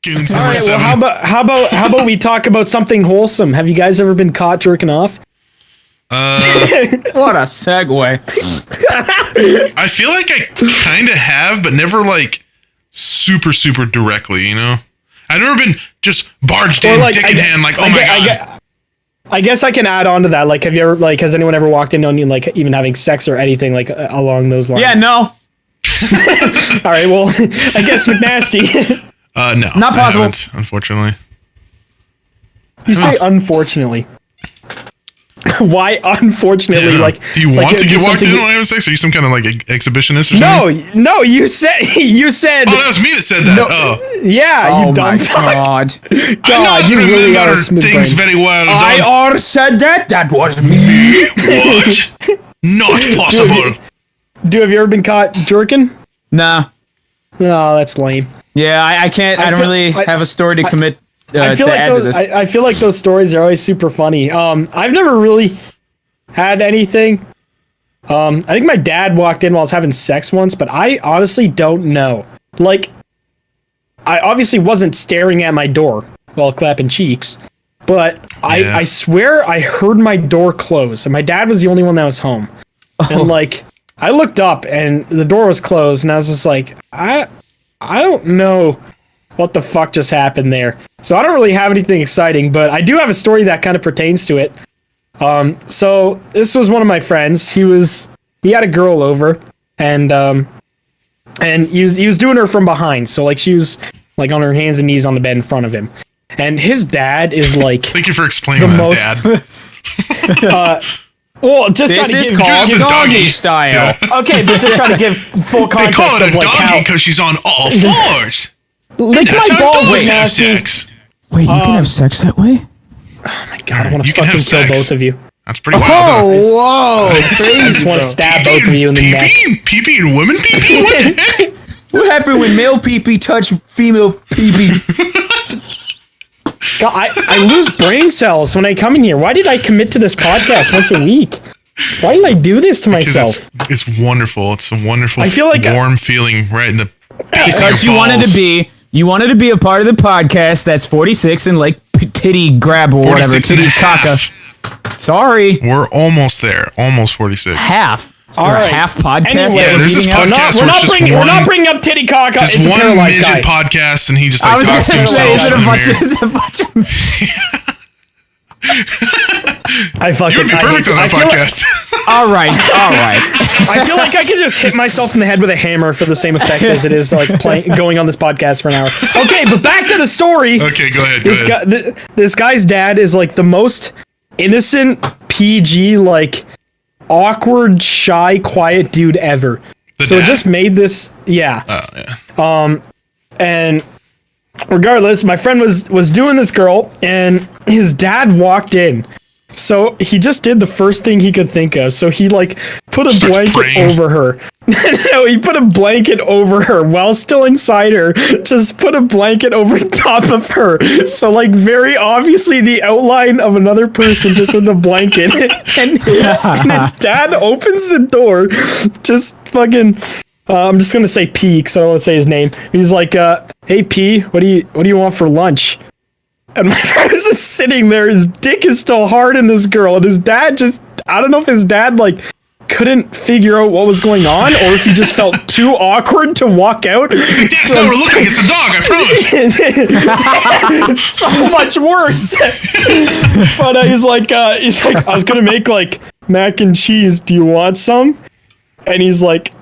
Goons All number right. Well, 7. how about we talk about something wholesome? Have you guys ever been caught jerking off? What a segue. I feel like I kind of have, but never like super directly. You know, I've never been just barged in, like, dick in hand, like, oh my god. I guess I can add on to that. Like, have you ever, like, has anyone ever walked in on you, like, even having sex or anything, like, along those lines? Yeah, no. All right, well, I guess McNasty. No. Not possible. I haven't, unfortunately. You say unfortunately. Why unfortunately? Yeah. Like, Do you like want to get walked in something- on having sex? Are you some kind of like exhibitionist or something? No, you said. Oh, that was me that said that. No, Oh. yeah, Oh you dumb my fuck. god. I know God, how to you really are remember a smooth things brain. very well. I Don't- already said that. That was me. What? Not possible. Dude, have you ever been caught jerking? Nah. No, that's lame. Yeah, I can't. I don't feel- really have a story to commit I feel to like add to those. this. I feel like those stories are always super funny. I've never really had anything. I think my dad walked in while I was having sex once, but I honestly don't know. Like, I obviously wasn't staring at my door while clapping cheeks, but Yeah. I swear I heard my door close, and my dad was the only one that was home. And like, I looked up and the door was closed, and I was just like, I don't know what the fuck just happened there. So I don't really have anything exciting, but I do have a story that kind of pertains to it. So this was one of my friends. He had a girl over, and he was doing her from behind. So like she was like on her hands and knees on the bed in front of him. And his dad is like Thank you for explaining The that, most- Dad. well, just trying This to is give called Just a doggy doggy. style. okay, but just trying to give full They context call it of a like how doggy because she's on all fours. lick That's my how balls, dogs have McNasty. sex. Wait, you can have sex that way? God, I want to You can have fucking kill sex. both of you. That's pretty wild. huh? Oh, whoa. I just Crazy. want to stab both of you in the neck. Pee-pee and women pee-pee? What the heck? What happened when male pee-pee touch female pee-pee? God, I lose brain cells when I come in here. Why did I commit to this podcast once a week? Why did I do this to myself? Because it's wonderful. It's a wonderful, I feel like warm feeling right in the base of Because your you wanted balls. you wanted to be a part of the podcast that's 46 and like titty grab or whatever, 46 and titty a half. caca. Sorry, We're almost there. Almost 46. half. All Or a right. half podcast. Anyway, Yeah, there's this beating out? podcast we're where not it's just bringing we're not one- bringing up titty caca. Just It's a one paralyzed midget guy. podcast, and he just I like was talks to gonna say, himself. is it a in the bunch? mirror. Is it a bunch of? I fucking. You would be I perfect hate- on I that feel like- podcast. All right. I feel like I could just hit myself in the head with a hammer for the same effect as it is like going on this podcast for an hour. Okay, but back to the story. Okay, go ahead. Go This ahead. guy, this guy's dad is like the most innocent, PG, like awkward, shy, quiet dude ever. The So it dad? just made this, yeah. Oh, yeah. And regardless, my friend was doing this girl, and his dad walked in. So he just did the first thing he could think of. So he like put a Starts blanket praying. over her. No, he put a blanket over her while still inside her. Just put a blanket over top of her. So like very obviously the outline of another person just with a blanket. and his dad opens the door, just fucking. I'm just gonna say P because I don't want to say his name. He's like, "Hey P, what do you want for lunch?" And my friend was just sitting there. His dick is still hard in this girl, and his dad just—I don't know if his dad like couldn't figure out what was going on, or if he just felt too awkward to walk out. He's like, Dad, it's not what we're looking. It's a dog. I promise. It's so much worse. But he's like, I was gonna make like mac and cheese. Do you want some? And he's like,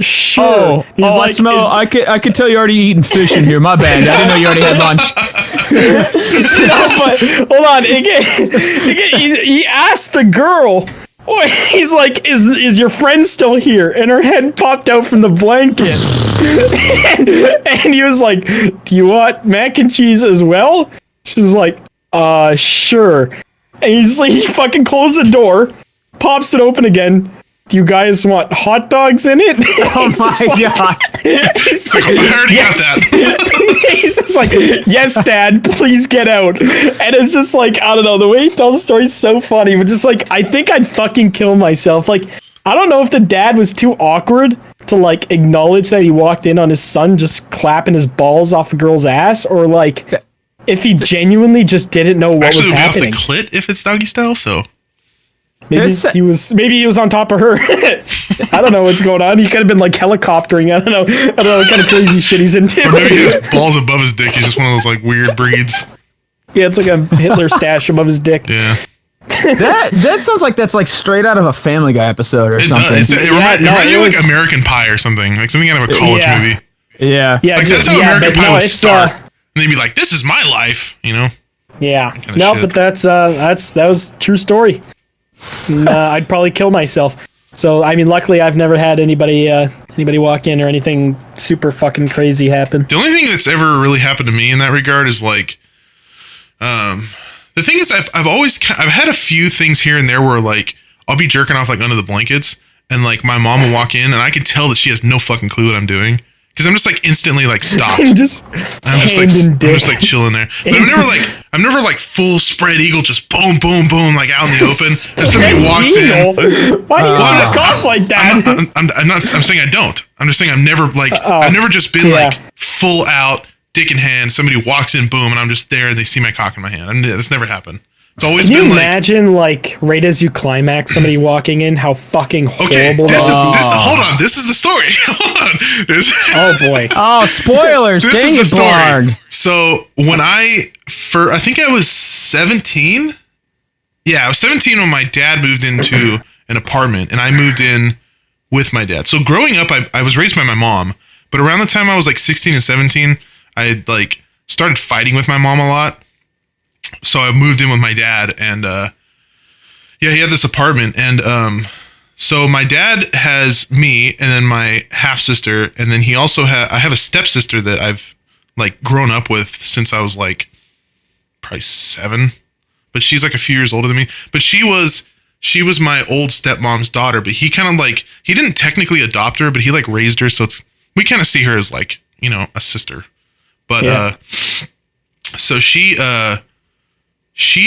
sure. He's I like, smell. is- I could tell you're already eating fish in here. My bad. I didn't know you already had lunch. No, but hold on. He asked the girl. He's like, is your friend still here? And her head popped out from the blanket. and he was like, do you want mac and cheese as well? She's like, sure. And he's like, he fucking closed the door, pops it open again. Do you guys want hot dogs in it? Oh my god. It's like, I already got that. He's just like, yes, Dad, please get out. And it's just like, I don't know, the way he tells the story is so funny, but just like, I think I'd fucking kill myself. Like, I don't know if the dad was too awkward to like acknowledge that he walked in on his son just clapping his balls off a girl's ass, or like if he genuinely just didn't know what Actually, was it'll be off the happening. clit if it's doggy style. So Maybe he was on top of her. I don't know what's going on. He could have been like helicoptering. I don't know what kind of crazy shit he's into. or maybe he has balls above his dick. He's just one of those like weird breeds. Yeah, it's like a Hitler stash above his dick. Yeah. That sounds like that's like straight out of a Family Guy episode or It something. does. It reminds no, you it of was- like American Pie or something. Like something out of a college Yeah. movie. Yeah. Yeah, Like that's just- how yeah, American but Pie no, would it's, start. And they'd be like, "This is my life," you know. Yeah. kinda No, shit. but that was a true story. And, I'd probably kill myself. So I mean, luckily I've never had anybody walk in or anything super fucking crazy happen. The only thing that's ever really happened to me in that regard is like, the thing is I've had a few things here and there where like I'll be jerking off like under the blankets and like my mom will walk in and I can tell that she has no fucking clue what I'm doing because I'm just like instantly like stopped. And just I'm just hand in like dick. chilling there. But I'm never like full spread eagle just boom boom boom like out in the open and somebody walks in. Eagle? Why do you Well, walk off like that? I'm saying I don't. I'm just saying I've never like I've never just been yeah. like full out dick in hand. Somebody walks in, boom, and I'm just there. And they see my cock in my hand. And that's never happened. It's always Can you been like, imagine, like, right as you climax, somebody walking in, how fucking okay, horrible this is that this. Hold on, this is the story. Hold on. Oh boy. Oh, spoilers! This Dang is it, the Blarg. story. So when I think I was 17. Yeah, I was 17 when my dad moved into an apartment, and I moved in with my dad. So growing up, I was raised by my mom, but around the time I was like 16 and 17, I had like started fighting with my mom a lot. So I moved in with my dad, and yeah, he had this apartment, and so my dad has me, and then my half sister, and then he also I have a stepsister that I've like grown up with since I was like probably 7, but she's like a few years older than me. But she was my old stepmom's daughter, but he kind of like he didn't technically adopt her, but he like raised her, so we kind of see her as like, you know, a sister. But Yeah. So she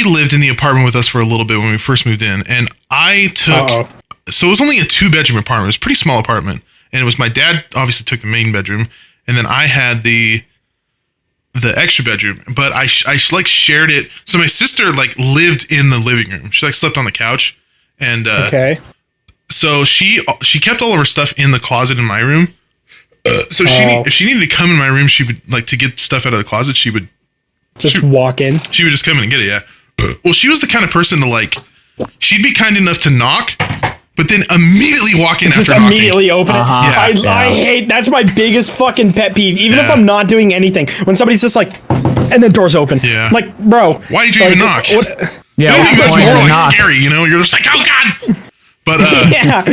lived in the apartment with us for a little bit when we first moved in, and I took. Uh-oh. So it was only a 2-bedroom apartment. It was a pretty small apartment, and it was my dad obviously took the main bedroom, and then I had the extra bedroom. But I like shared it. So my sister like lived in the living room. She like slept on the couch, and Okay. so she kept all of her stuff in the closet in my room. So if she needed to come in my room, she would like to get stuff out of the closet. She would Just walk in. She would just come in and get it, yeah. Well, she was the kind of person to like, she'd be kind enough to knock, but then immediately walk in Just after knocking. immediately open it. Yeah. I hate, that's my biggest fucking pet peeve. Even if Yeah. I'm not doing anything, when somebody's just like, and the door's open. Yeah. Like, bro. Why did you even knock? Yeah, I what's think the that's point more of like knock? scary, you know? You're just like, oh God. But Yeah.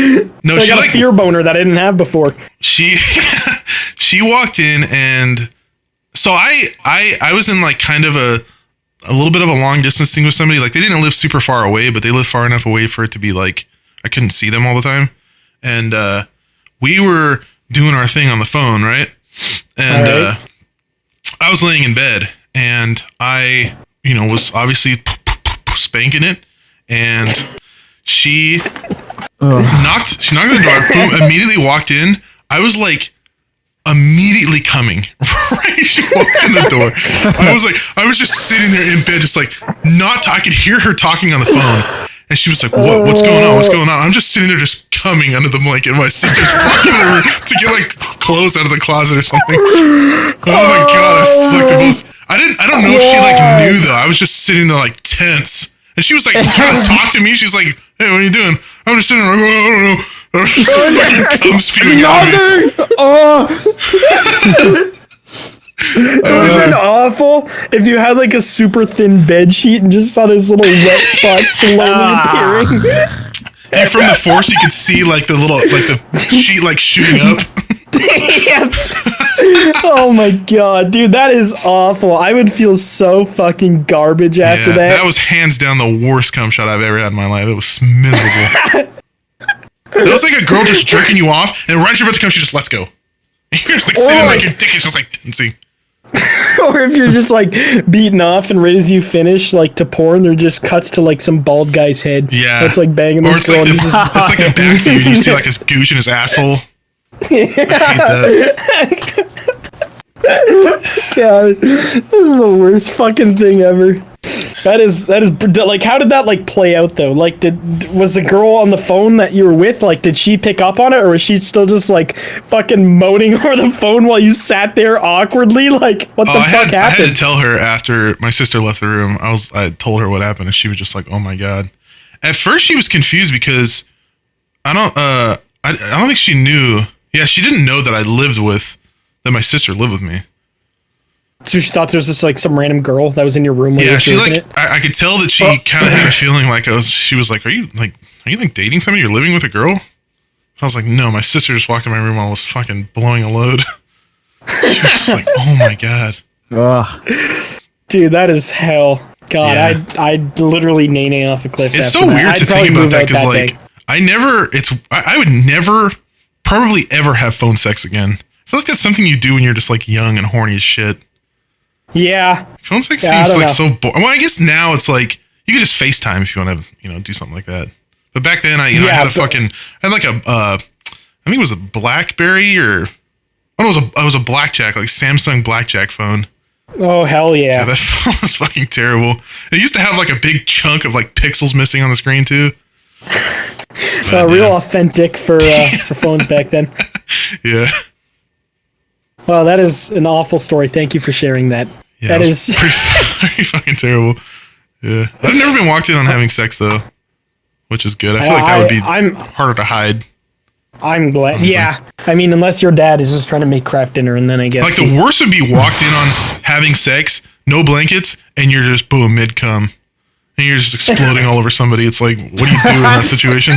no, I she got like a fear boner that I didn't have before. she she walked in, and so I was in like kind of a little bit of a long distance thing with somebody. Like they didn't live super far away, but they lived far enough away for it to be like I couldn't see them all the time. And we were doing our thing on the phone, right? And All right. I was laying in bed, and I, you know, was obviously spanking it, and she knocked. She knocked on the door. Boom! Immediately walked in. I was like, immediately coming. Right? She walked in the door. I was just sitting there in bed, just like I could hear her talking on the phone, and she was like, What's going on? What's going on?" I'm just sitting there, just coming under the blanket. My sister's walking in the room to get like clothes out of the closet or something. Oh my God! I flicked the most. I don't know if she like knew though. I was just sitting there like tense, and she was like trying to talk to me. She's like, "Hey, what are you doing?" I'm just sitting there like, "I don't know." Fucking cum spewing out of me. It wasn't awful if you had like a super thin bed sheet and just saw this little wet spot slowly appearing. And from the force, you could see like the little the sheet like shooting up. Damn. Oh my God, dude, that is awful. I would feel so fucking garbage after Yeah, that. that was hands down the worst cum shot I've ever had in my life. It was miserable. It was like a girl just jerking you off, and right as you're about to come, she just lets go. And you're just like sitting like your dick is just like tensing. Or if you're just like beaten off and right as you finish like to porn, there just cuts to like some bald guy's head. Yeah, That's like banging or this it's girl. like and you just- it's like a back view, and you see like his gooch in his asshole. that. God, this is the worst fucking thing ever. That is like, how did that like play out though? Like, was the girl on the phone that you were with, like, did she pick up on it, or was she still just like fucking moaning over the phone while you sat there awkwardly? Like, what the fuck happened? I had to tell her after my sister left the room. I told her what happened, and she was just like, "Oh my god." At first, she was confused because I don't think she knew. Yeah, she didn't know that my sister lived with me. So she thought there was just like some random girl that was in your room. Yeah, she like I could tell that she kind of had a feeling like she was like, are you like dating somebody? You're living with a girl? I was like, no, my sister just walked in my room while I was fucking blowing a load. She was just like, oh my god. Ugh. Dude, that is hell. God, Yeah. I'd literally nay off a cliff. It's after so that. weird I'd to probably think about move that out because like day. I would never probably ever have phone sex again. I feel like that's something you do when you're just like young and horny as shit. Yeah. Phone sex Yeah, I seems don't like know. so boring. Well, I guess now it's like you could just FaceTime if you want to, do something like that. But back then, I had like a, I think it was a BlackBerry or, it was a Blackjack, like Samsung Blackjack phone. Oh, hell Yeah, yeah. that phone was fucking terrible. It used to have like a big chunk of like pixels missing on the screen too. Real authentic for phones back then. Yeah. Well, that is an awful story. Thank you for sharing that. Yeah, That it was is pretty fucking terrible. Yeah. I've never been walked in on having sex though, which is good. I feel like that would be harder to hide. I'm glad. Yeah. I mean, unless your dad is just trying to make craft dinner, and then I guess Like the worst would be walked in on having sex, no blankets, and you're just boom mid cum, and you're just exploding all over somebody. It's like, what do you do in that situation?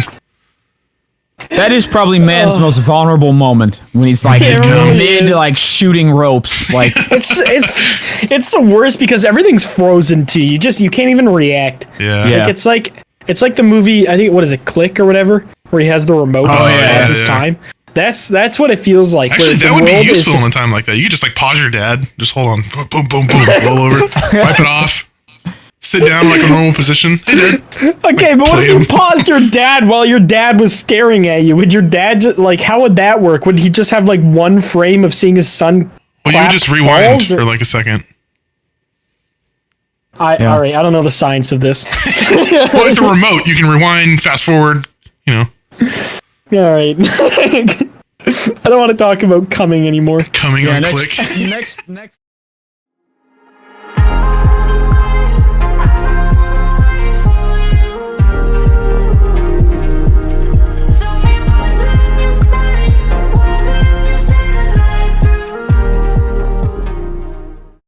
That is probably man's most vulnerable moment when he's like It really mid is. like shooting ropes. Like it's the worst because everything's frozen to you. You can't even react. Yeah. Yeah. Like it's like the movie, I think, what is it, Click or whatever, where he has the remote Oh, and yeah, pauses his yeah. time. That's what it feels like. Actually, where that the would be world is useful just- in a time like that. You could just like pause your dad, just hold on, boom, boom, boom, boom, roll over, wipe it off, sit down like a normal position. Hey, Dad. Okay, but what play if you him. paused your dad while your dad was staring at you? Would your dad like? How would that work? Would he just have like one frame of seeing his son? Well, you would clap just rewind balls, or- for like a second. All right, I don't know the science of this. Well, it's a remote. You can rewind, fast forward. All right. I don't want to talk about coming anymore. Coming on next, click. next